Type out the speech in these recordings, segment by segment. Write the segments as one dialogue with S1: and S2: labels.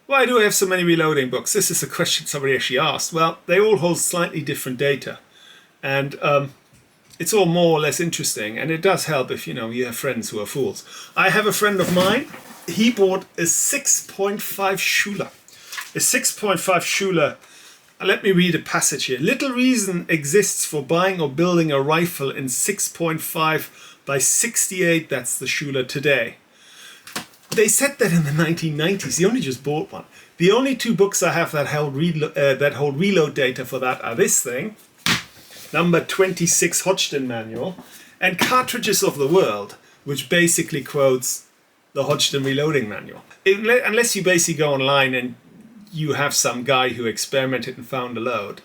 S1: Why do I have so many reloading books? This is a question somebody actually asked. Well, they all hold slightly different data. And it's all more or less interesting. And it does help if, you have friends who are fools. I have a friend of mine. He bought a 6.5 Schuler. A 6.5 Schuler. Let me read a passage here. Little reason exists for buying or building a rifle in 6.5 by 68. That's the Schuler today. They said that in the 1990s. He only just bought one. The only two books I have that hold reload data for that are this thing, number 26 Hodgdon Manual, and Cartridges of the World, which basically quotes the Hodgdon Reloading Manual. Unless you basically go online and you have some guy who experimented and found a load,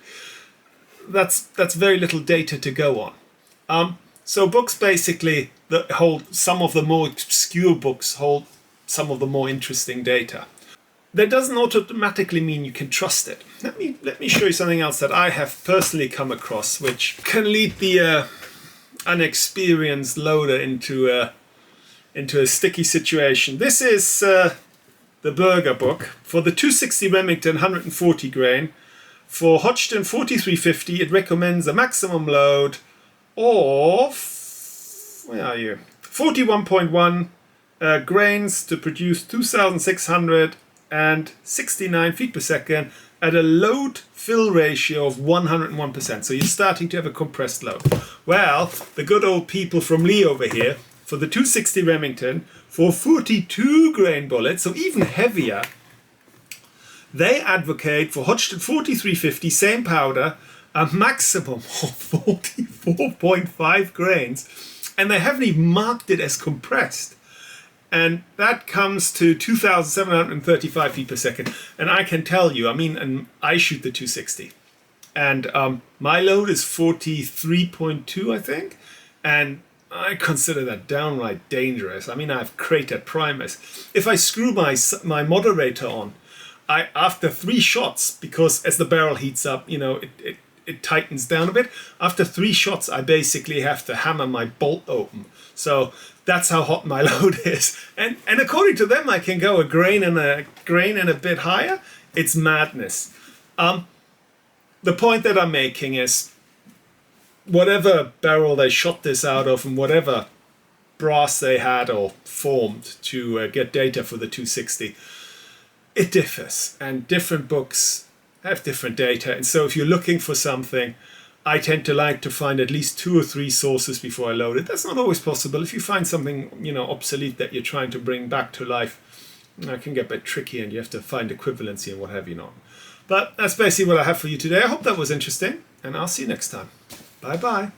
S1: that's very little data to go on. So books basically that hold some of the more obscure books hold some of the more interesting data. That doesn't automatically mean you can trust it. Let me show you something else that I have personally come across, which can lead the unexperienced loader into a sticky situation. This is the Berger book for the 260 Remington 140 grain. For Hodgdon 4350, it recommends a maximum load of 41.1 grains to produce 2,669 feet per second at a load fill ratio of 101%. So you're starting to have a compressed load. Well, the good old people from Lee over here, for the 260 Remington, for 42 grain bullets, so even heavier, they advocate for Hodgdon 4350, same powder, a maximum of 44.5 grains, and they haven't even marked it as compressed. And that comes to 2,735 feet per second. And I can tell you, and I shoot the 260. And my load is 43.2, I think. And I consider that downright dangerous. I have cratered primers. If I screw my moderator on, after 3 shots, because as the barrel heats up, it tightens down a bit. After 3 shots, I basically have to hammer my bolt open. So that's how hot my load is. And according to them, I can go a grain and a bit higher. It's madness. The point that I'm making is, whatever barrel they shot this out of and whatever brass they had or formed to get data for the 260, it differs. And different books have different data. And so if you're looking for something, I tend to like to find at least 2 or 3 sources before I load it. That's not always possible. If you find something, obsolete that you're trying to bring back to life, it can get a bit tricky and you have to find equivalency and what have you not. But that's basically what I have for you today. I hope that was interesting, and I'll see you next time. Bye-bye.